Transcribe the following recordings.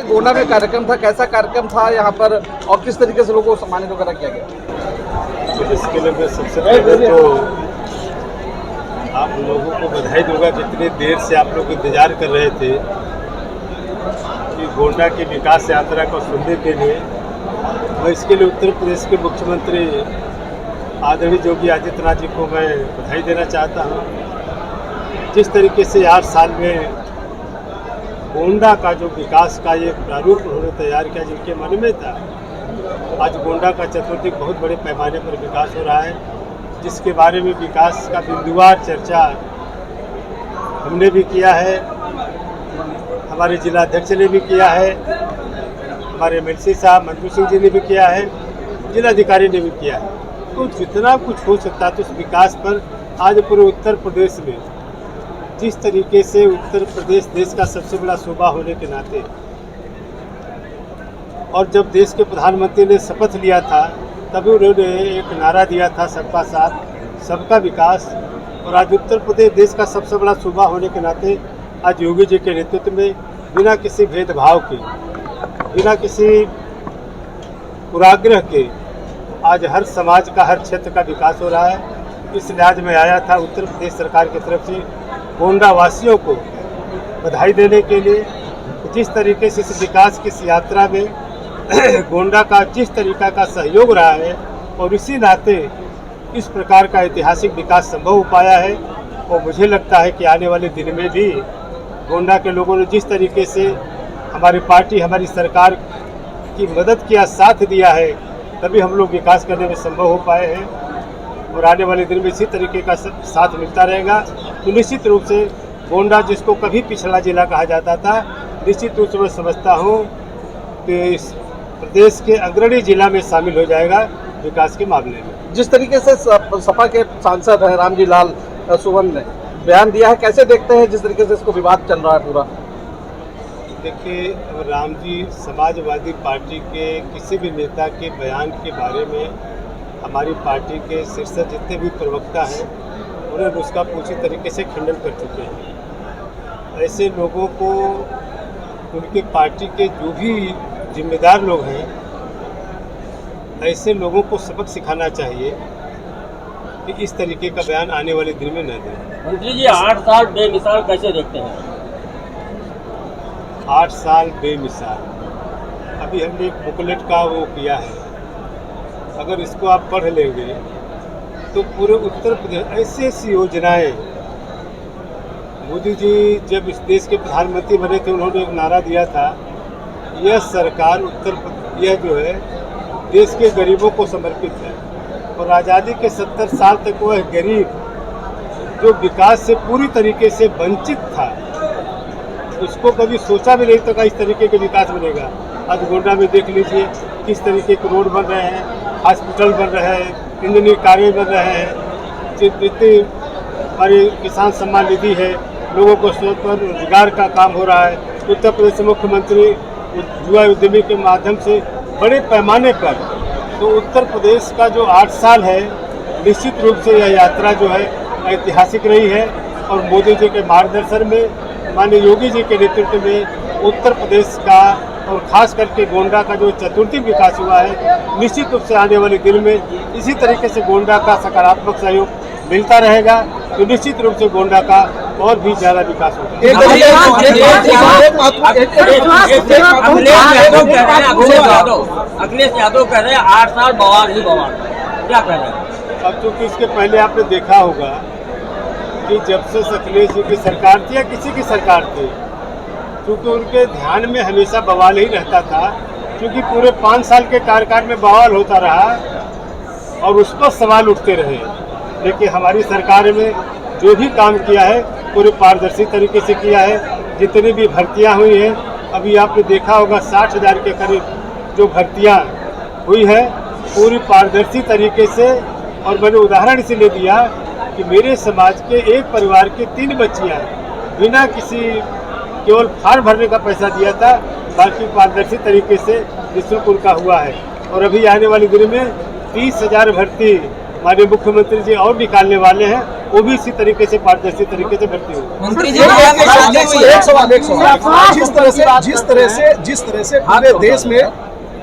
गोंडा में कार्यक्रम था, कैसा कार्यक्रम था यहाँ पर और किस तरीके से लोगों को सम्मानित वगैरह किया गया? तो इसके लिए मैं सबसे पहले तो आप लोगों को बधाई दूंगा, जितनी देर से आप लोग इंतजार कर रहे थे कि गोंडा की विकास यात्रा को सुनने के लिए। मैं इसके लिए उत्तर प्रदेश के मुख्यमंत्री आदरणीय योगी आदित्यनाथ जी को मैं बधाई देना चाहता हूँ। जिस तरीके से 8 साल में गोंडा का जो विकास का ये प्रारूप उन्होंने तैयार किया, जिनके मन में था, आज गोंडा का चतुर्दिक बहुत बड़े पैमाने पर विकास हो रहा है, जिसके बारे में विकास का बिंदुवार चर्चा हमने भी किया है, हमारे जिलाध्यक्ष ने भी किया है, हमारे एमएलसी साहब मंजू सिंह जी ने भी किया है, जिलाधिकारी ने भी किया है। तो जितना कुछ हो सकता था उस विकास पर आज पूरे उत्तर प्रदेश में, जिस तरीके से उत्तर प्रदेश देश का सबसे बड़ा सूबा होने के नाते, और जब देश के प्रधानमंत्री ने शपथ लिया था तभी उन्होंने एक नारा दिया था, सबका साथ सबका विकास। और आज उत्तर प्रदेश देश का सबसे बड़ा सूबा होने के नाते आज योगी जी के नेतृत्व में बिना किसी भेदभाव के, बिना किसी पुराग्रह के आज हर समाज का, हर क्षेत्र का विकास हो रहा है। इस लिहाज में आया था उत्तर प्रदेश सरकार की तरफ से गोंडा वासियों को बधाई देने के लिए। जिस तरीके से इस विकास की इस यात्रा में गोंडा का जिस तरीका का सहयोग रहा है और इसी नाते इस प्रकार का ऐतिहासिक विकास संभव हो पाया है, और मुझे लगता है कि आने वाले दिन में भी गोंडा के लोगों ने जिस तरीके से हमारी पार्टी, हमारी सरकार की मदद किया, साथ दिया है, तभी हम लोग विकास करने में संभव हो पाए हैं। और आने वाले दिन में इसी तरीके का साथ मिलता रहेगा। तो निश्चित रूप से गोंडा, जिसको कभी पिछड़ा जिला कहा जाता था, निश्चित रूप से मैं समझता हूँ कि इस प्रदेश के अग्रणी जिला में शामिल हो जाएगा विकास के मामले में। जिस तरीके से सपा के सांसद हैं रामजी लाल सुवन ने बयान दिया है, कैसे देखते हैं जिस तरीके से इसको विवाद चल रहा है पूरा? देखिए, रामजी समाजवादी पार्टी के किसी भी नेता के बयान के बारे में हमारी पार्टी के शीर्ष जितने भी प्रवक्ता हैं उन्होंने उसका पूरी तरीके से खंडन कर चुके हैं। ऐसे लोगों को, उनके पार्टी के जो भी जिम्मेदार लोग हैं, ऐसे लोगों को सबक सिखाना चाहिए कि इस तरीके का बयान आने वाले दिन में न दें। मंत्री जी, 8 साल बेमिसाल कैसे देखते हैं? 8 साल बेमिसाल, अभी हमने एक बुकलेट का वो किया है, अगर इसको आप पढ़ लेंगे तो पूरे उत्तर प्रदेश ऐसी ऐसी योजनाएं, मोदी जी जब इस देश के प्रधानमंत्री बने थे उन्होंने एक नारा दिया था, यह सरकार यह जो है देश के गरीबों को समर्पित है। और आज़ादी के 70 साल तक वह गरीब जो विकास से पूरी तरीके से वंचित था, उसको कभी सोचा भी नहीं था इस तरीके के विकास बनेगा। आज गोंडा में देख लीजिए किस तरीके के रोड बन रहे हैं, हॉस्पिटल बन रहे हैं, इंजीनियरिंग कार्य बन रहे हैं, जितनी हमारी किसान सम्मान निधि है, लोगों को स्वतः रोजगार का काम हो रहा है। उत्तर प्रदेश के मुख्यमंत्री युवा उद्यमी के माध्यम से बड़े पैमाने पर, तो उत्तर प्रदेश का जो 8 साल है, निश्चित रूप से यह यात्रा जो है ऐतिहासिक रही है। और मोदी जी के मार्गदर्शन में, माननीय योगी जी के नेतृत्व में उत्तर प्रदेश का और खास करके गोंडा का जो चतुर्दिक विकास हुआ है, निश्चित रूप से आने वाले दिन में इसी तरीके से गोंडा का सकारात्मक सहयोग मिलता रहेगा, तो निश्चित रूप से गोंडा का और भी ज़्यादा विकास होगा। अखिलेश यादव कह रहे हैं 8 साल बवाल ही बवाल, क्या कह रहे हैं? अब चूँकि इसके पहले आपने देखा होगा कि जब से अखिलेश जी की सरकार थी या किसी की सरकार थी, क्योंकि उनके ध्यान में हमेशा बवाल ही रहता था, क्योंकि पूरे 5 साल के कार्यकाल में बवाल होता रहा और उस पर सवाल उठते रहे। लेकिन हमारी सरकार में जो भी काम किया है पूरे पारदर्शी तरीके से किया है। जितनी भी भर्तियां हुई हैं, अभी आपने देखा होगा 60,000 के करीब जो भर्तियां हुई है, पूरी पारदर्शी तरीके से। और मैंने उदाहरण इसलिए दिया कि मेरे समाज के एक परिवार की 3 बच्चियां बिना किसी केवल फॉर्म भरने का पैसा दिया था, बाकी पारदर्शी तरीके से निःशुल्क उनका हुआ है। और अभी आने वाले दिन में 30,000 भर्ती हमारे मुख्यमंत्री जी और निकालने वाले हैं, वो भी इसी तरीके से पारदर्शी तरीके से भर्ती होगी। मंत्री जी एक सवाल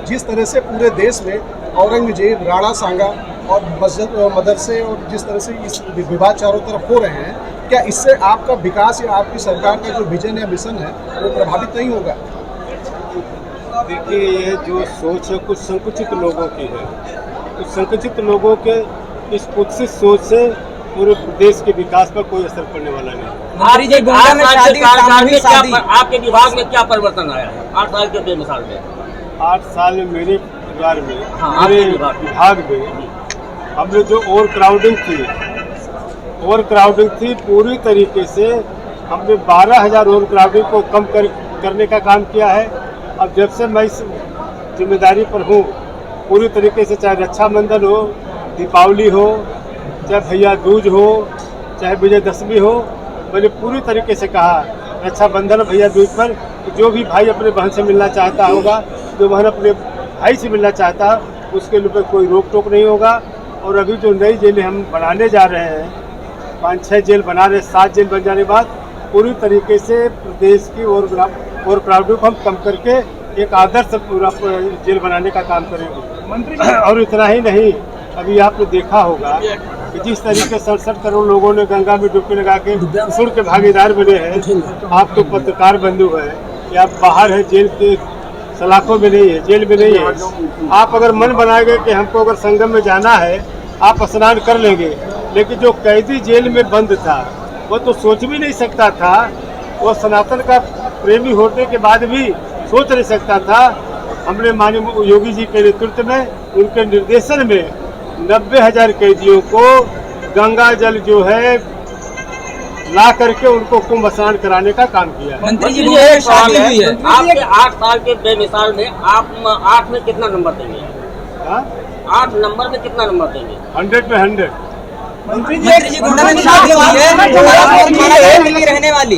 जिस तरह से पूरे देश में औरंगजेब, राणा सांगा और मस्जिद मदरसे और जिस तरह से इस विवाद चारों तरफ हो रहे हैं, क्या इससे आपका विकास या आपकी सरकार का जो विजन या मिशन है वो प्रभावित नहीं होगा? देखिए, ये जो सोच है कुछ संकुचित लोगों की है। कुछ संकुचित लोगों के इस कुत्सित सोच से पूरे प्रदेश के विकास पर कोई असर पड़ने वाला नहीं। मंत्री जी, गुंडा में शादी आपके विभाग में क्या परिवर्तन आया है 8 साल के बेमिसाल में? 8 साल में मेरे परिवार में, हाँ, मेरे विभाग में हमने जो ओवर क्राउडिंग थी पूरी तरीके से हमने 12,000 ओवर क्राउडिंग को कम करने का काम किया है। अब जब से मैं इस जिम्मेदारी पर हूँ, पूरी तरीके से चाहे रक्षाबंधन हो, दीपावली हो, चाहे भैया दूज हो, चाहे विजयदशमी हो, मैंने पूरी तरीके से कहा रक्षाबंधन भैया दूज पर जो भी भाई अपने बहन से मिलना चाहता होगा, जो बहन अपने भाई से मिलना चाहता है, उसके लिए कोई रोक टोक नहीं होगा। और अभी जो नई जेलें हम बनाने जा रहे हैं, 5-6 जेल बना रहे, 7 जेल बन जाने के बाद पूरी तरीके से प्रदेश की और क्राउडिंग को हम कम करके एक आदर्श पूरा जेल बनाने का काम करेंगे मंत्री। और इतना ही नहीं, अभी आपने देखा होगा कि जिस तरीके 67 करोड़ लोगों ने गंगा में डुबकी लगा के सुर के भागीदार बने हैं। आप तो पत्रकार बंधु है कि आप बाहर है, जेल के सलाखों में नहीं है, जेल में नहीं है। आप अगर मन बनाएंगे कि हमको अगर संगम में जाना है, आप स्नान कर लेंगे, लेकिन जो कैदी जेल में बंद था वो तो सोच भी नहीं सकता था, वो सनातन का प्रेमी होने के बाद भी सोच नहीं सकता था। हमने माननीय योगी जी के नेतृत्व में, उनके निर्देशन में 90,000 कैदियों को गंगा जल जो है ला करके उनको कुंभ स्नान कराने का काम किया। मंत्री जी, एक सवाल है, आपके 8 साल के बेमिसाल में आप 8 में कितना नंबर देंगे? 8 नंबर में कितना नंबर देंगे? 100 में 100। मंत्री जी, गुंडा में शादी हुई है, रहने वाली